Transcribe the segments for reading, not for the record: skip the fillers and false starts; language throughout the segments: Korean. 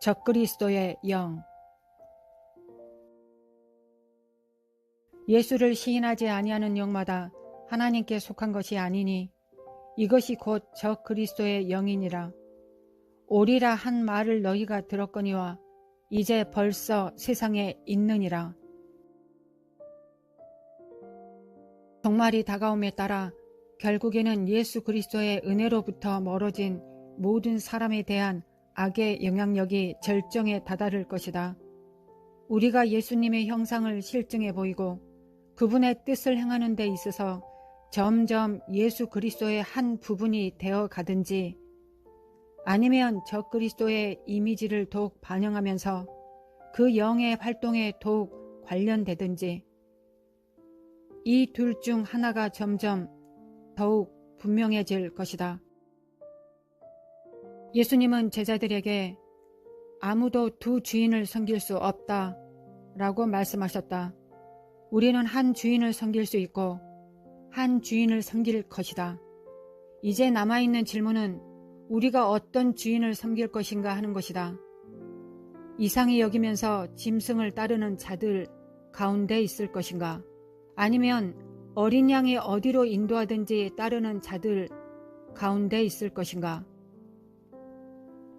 적그리스도의 영. 예수를 시인하지 아니하는 영마다 하나님께 속한 것이 아니니 이것이 곧 적그리스도의 영이니라. 오리라 한 말을 너희가 들었거니와 이제 벌써 세상에 있느니라. 종말이 다가옴에 따라 결국에는 예수 그리스도의 은혜로부터 멀어진 모든 사람에 대한 악의 영향력이 절정에 다다를 것이다. 우리가 예수님의 형상을 실증해 보이고 그분의 뜻을 행하는 데 있어서 점점 예수 그리스도의 한 부분이 되어 가든지 아니면 적그리스도의 이미지를 더욱 반영하면서 그 영의 활동에 더욱 관련되든지 이 둘 중 하나가 점점 더욱 분명해질 것이다. 예수님은 제자들에게 아무도 두 주인을 섬길 수 없다 라고 말씀하셨다. 우리는 한 주인을 섬길 수 있고 한 주인을 섬길 것이다. 이제 남아있는 질문은 우리가 어떤 주인을 섬길 것인가 하는 것이다. 이상히 여기면서 짐승을 따르는 자들 가운데 있을 것인가? 아니면 어린 양이 어디로 인도하든지 따르는 자들 가운데 있을 것인가?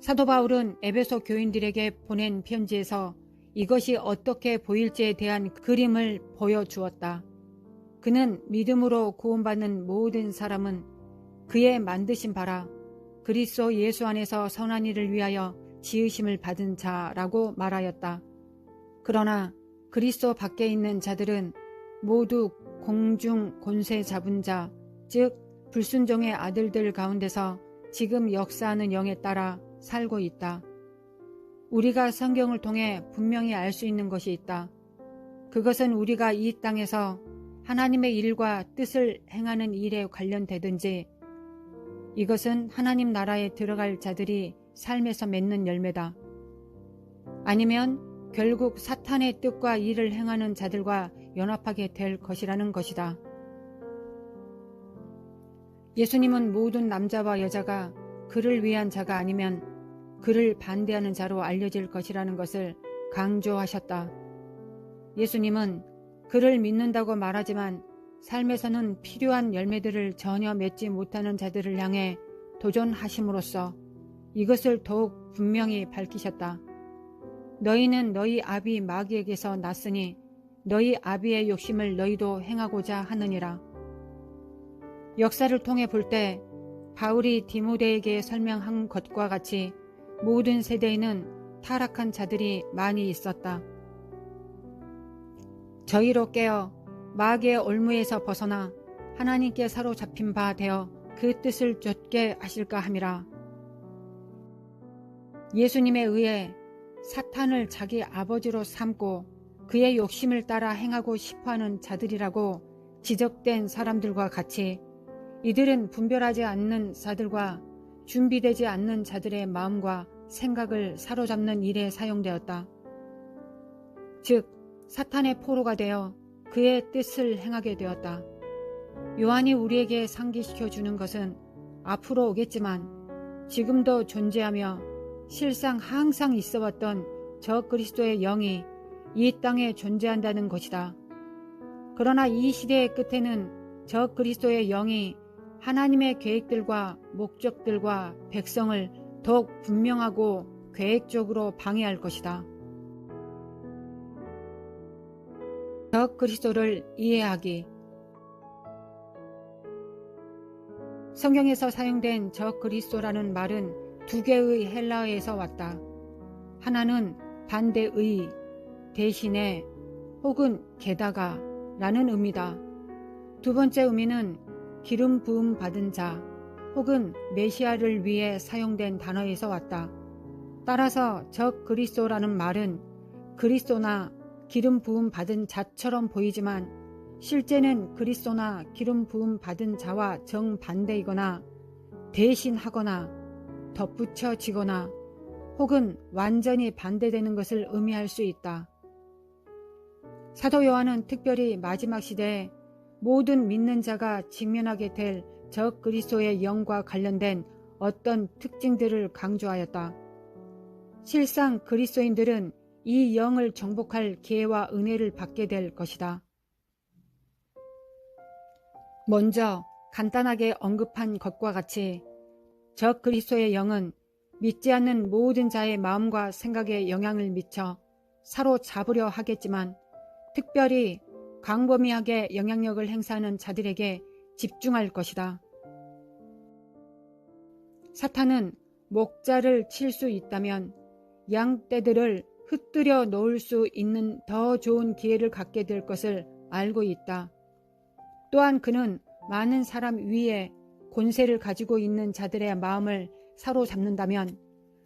사도 바울은 에베소 교인들에게 보낸 편지에서 이것이 어떻게 보일지에 대한 그림을 보여주었다. 그는 믿음으로 구원받는 모든 사람은 그의 만드신 바라 그리스도 예수 안에서 선한 일을 위하여 지으심을 받은 자라고 말하였다. 그러나 그리스도 밖에 있는 자들은 모두 공중 권세 잡은 자, 즉 불순종의 아들들 가운데서 지금 역사하는 영에 따라 살고 있다. 우리가 성경을 통해 분명히 알 수 있는 것이 있다. 그것은 우리가 이 땅에서 하나님의 일과 뜻을 행하는 일에 관련되든지 이것은 하나님 나라에 들어갈 자들이 삶에서 맺는 열매다. 아니면 결국 사탄의 뜻과 일을 행하는 자들과 연합하게 될 것이라는 것이다. 예수님은 모든 남자와 여자가 그를 위한 자가 아니면 그를 반대하는 자로 알려질 것이라는 것을 강조하셨다. 예수님은 그를 믿는다고 말하지만 삶에서는 필요한 열매들을 전혀 맺지 못하는 자들을 향해 도전하심으로써 이것을 더욱 분명히 밝히셨다. 너희는 너희 아비 마귀에게서 났으니 너희 아비의 욕심을 너희도 행하고자 하느니라. 역사를 통해 볼 때 바울이 디모데에게 설명한 것과 같이 모든 세대에는 타락한 자들이 많이 있었다. 저희로 깨어 마귀의 올무에서 벗어나 하나님께 사로잡힌 바 되어 그 뜻을 좇게 하실까 함이라. 예수님에 의해 사탄을 자기 아버지로 삼고 그의 욕심을 따라 행하고 싶어하는 자들이라고 지적된 사람들과 같이 이들은 분별하지 않는 자들과 준비되지 않는 자들의 마음과 생각을 사로잡는 일에 사용되었다. 즉 사탄의 포로가 되어 그의 뜻을 행하게 되었다. 요한이 우리에게 상기시켜 주는 것은 앞으로 오겠지만 지금도 존재하며 실상 항상 있어왔던 저 그리스도의 영이 이 땅에 존재한다는 것이다. 그러나 이 시대의 끝에는 저 그리스도의 영이 하나님의 계획들과 목적들과 백성을 더욱 분명하고 계획적으로 방해할 것이다. 저 그리스도를 이해하기. 성경에서 사용된 저 그리스도라는 말은 두 개의 헬라어에서 왔다. 하나는 반대의, 대신에 혹은 게다가 라는 의미다. 두 번째 의미는 기름 부음 받은 자 혹은 메시아를 위해 사용된 단어에서 왔다. 따라서 저 그리스도라는 말은 그리스도나 기름 부음 받은 자처럼 보이지만 실제는 그리스도나 기름 부음 받은 자와 정반대이거나 대신하거나 덧붙여지거나 혹은 완전히 반대되는 것을 의미할 수 있다. 사도 요한은 특별히 마지막 시대에 모든 믿는 자가 직면하게 될 저 그리스도의 영과 관련된 어떤 특징들을 강조하였다. 실상 그리스도인들은 이 영을 정복할 기회와 은혜를 받게 될 것이다. 먼저 간단하게 언급한 것과 같이 저 그리스도의 영은 믿지 않는 모든 자의 마음과 생각에 영향을 미쳐 사로잡으려 하겠지만 특별히 광범위하게 영향력을 행사하는 자들에게 집중할 것이다. 사탄은 목자를 칠 수 있다면 양떼들을 흩뜨려 놓을 수 있는 더 좋은 기회를 갖게 될 것을 알고 있다. 또한 그는 많은 사람 위에 권세를 가지고 있는 자들의 마음을 사로잡는다면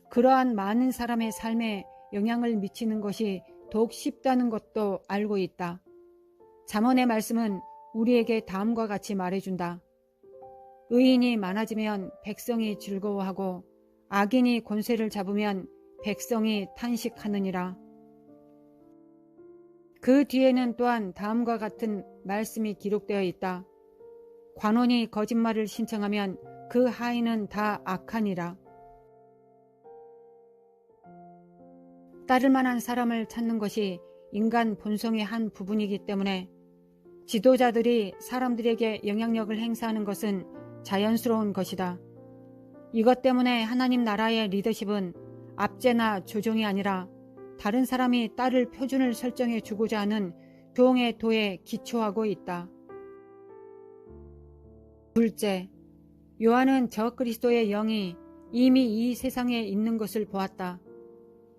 그러한 많은 사람의 삶에 영향을 미치는 것이 더욱 쉽다는 것도 알고 있다. 잠언의 말씀은 우리에게 다음과 같이 말해준다. 의인이 많아지면 백성이 즐거워하고 악인이 권세를 잡으면 백성이 탄식하느니라. 그 뒤에는 또한 다음과 같은 말씀이 기록되어 있다. 관원이 거짓말을 신청하면 그 하인은 다 악하니라. 따를 만한 사람을 찾는 것이 인간 본성의 한 부분이기 때문에 지도자들이 사람들에게 영향력을 행사하는 것은 자연스러운 것이다. 이것 때문에 하나님 나라의 리더십은 압제나 조종이 아니라 다른 사람이 따를 표준을 설정해 주고자 하는 종의 도에 기초하고 있다. 둘째, 요한은 저 그리스도의 영이 이미 이 세상에 있는 것을 보았다.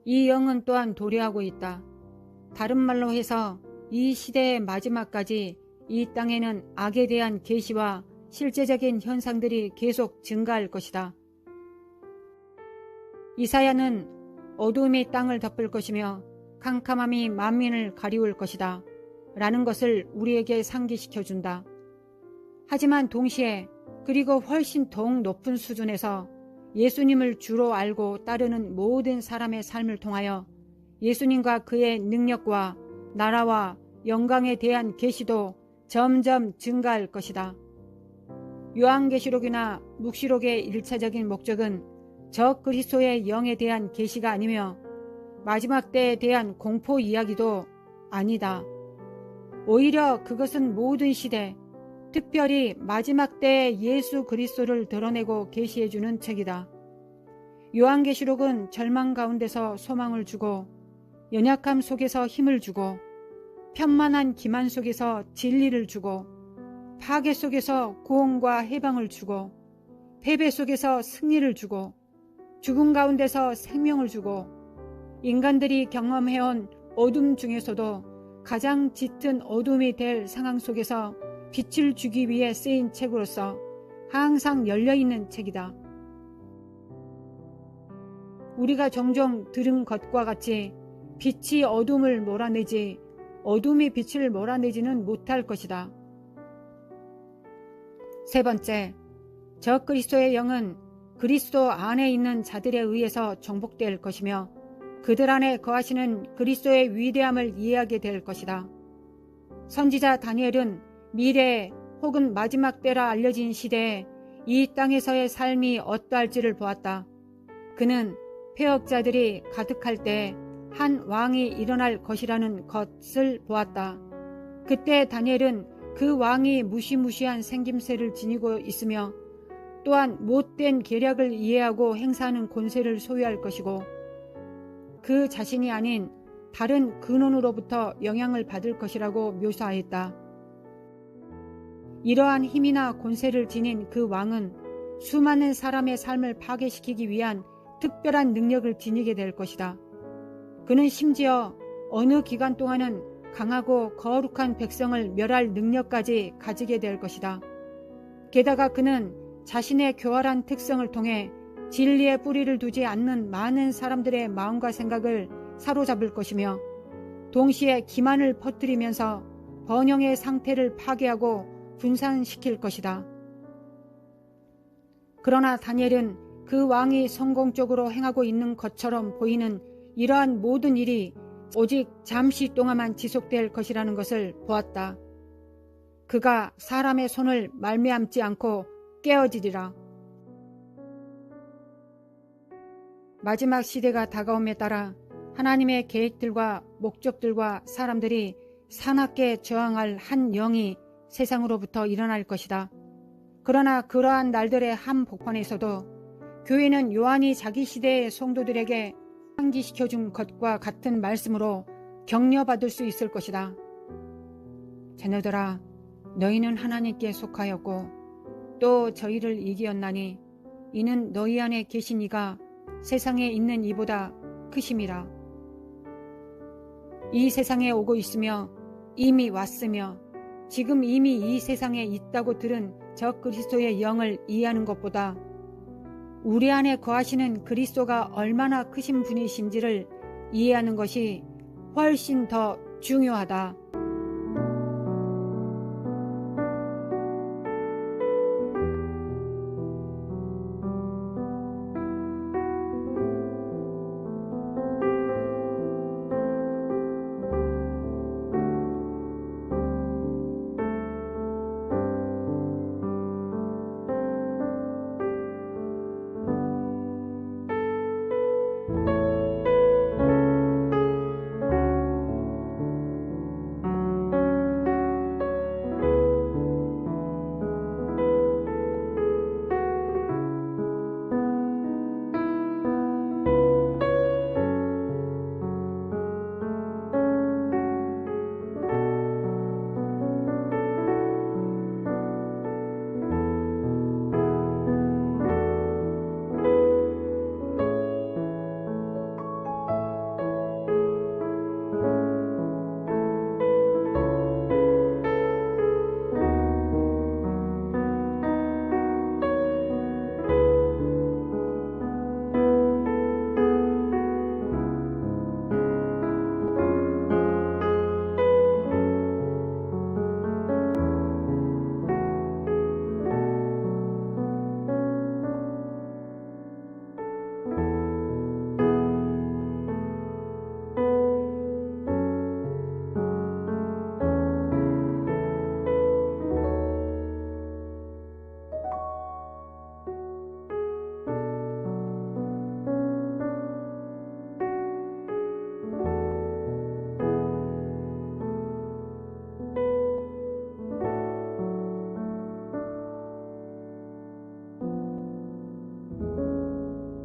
이 영은 또한 도래하고 있다. 다른 말로 해서 이 시대의 마지막까지 이 땅에는 악에 대한 계시와 실제적인 현상들이 계속 증가할 것이다. 이사야는 어두움이 땅을 덮을 것이며 캄캄함이 만민을 가리울 것이다 라는 것을 우리에게 상기시켜준다. 하지만 동시에 그리고 훨씬 더욱 높은 수준에서 예수님을 주로 알고 따르는 모든 사람의 삶을 통하여 예수님과 그의 능력과 나라와 영광에 대한 계시도 점점 증가할 것이다. 요한계시록이나 묵시록의 1차적인 목적은 저 그리스도의 영에 대한 계시가 아니며 마지막 때에 대한 공포 이야기도 아니다. 오히려 그것은 모든 시대, 특별히 마지막 때에 예수 그리스도를 드러내고 계시해주는 책이다. 요한계시록은 절망 가운데서 소망을 주고 연약함 속에서 힘을 주고 편만한 기만 속에서 진리를 주고 파괴 속에서 구원과 해방을 주고 패배 속에서 승리를 주고 죽음 가운데서 생명을 주고 인간들이 경험해온 어둠 중에서도 가장 짙은 어둠이 될 상황 속에서 빛을 주기 위해 쓰인 책으로서 항상 열려있는 책이다. 우리가 종종 들은 것과 같이 빛이 어둠을 몰아내지 어둠이 빛을 몰아내지는 못할 것이다. 세 번째, 저 그리스도의 영은 그리스도 안에 있는 자들에 의해서 정복될 것이며 그들 안에 거하시는 그리스도의 위대함을 이해하게 될 것이다. 선지자 다니엘은 미래 혹은 마지막 때라 알려진 시대에 이 땅에서의 삶이 어떠할지를 보았다. 그는 폐역자들이 가득할 때 한 왕이 일어날 것이라는 것을 보았다. 그때 다니엘은 그 왕이 무시무시한 생김새를 지니고 있으며 또한 못된 계략을 이해하고 행사하는 권세를 소유할 것이고 그 자신이 아닌 다른 근원으로부터 영향을 받을 것이라고 묘사하였다. 이러한 힘이나 권세를 지닌 그 왕은 수많은 사람의 삶을 파괴시키기 위한 특별한 능력을 지니게 될 것이다. 그는 심지어 어느 기간 동안은 강하고 거룩한 백성을 멸할 능력까지 가지게 될 것이다. 게다가 그는 자신의 교활한 특성을 통해 진리의 뿌리를 두지 않는 많은 사람들의 마음과 생각을 사로잡을 것이며 동시에 기만을 퍼뜨리면서 번영의 상태를 파괴하고 분산시킬 것이다. 그러나 다니엘은 그 왕이 성공적으로 행하고 있는 것처럼 보이는 이러한 모든 일이 오직 잠시 동안만 지속될 것이라는 것을 보았다. 그가 사람의 손을 말미암지 않고 깨어지리라. 마지막 시대가 다가옴에 따라 하나님의 계획들과 목적들과 사람들이 사납게 저항할 한 영이 세상으로부터 일어날 것이다. 그러나 그러한 날들의 한 복판에서도 교회는 요한이 자기 시대의 성도들에게 상기시켜준 것과 같은 말씀으로 격려받을 수 있을 것이다. 자녀들아, 너희는 하나님께 속하였고 또 저희를 이기었나니 이는 너희 안에 계신 이가 세상에 있는 이보다 크심이라. 이 세상에 오고 있으며 이미 왔으며 지금 이미 이 세상에 있다고 들은 저 그리스도의 영을 이해하는 것보다 우리 안에 거하시는 그리스도가 얼마나 크신 분이신지를 이해하는 것이 훨씬 더 중요하다.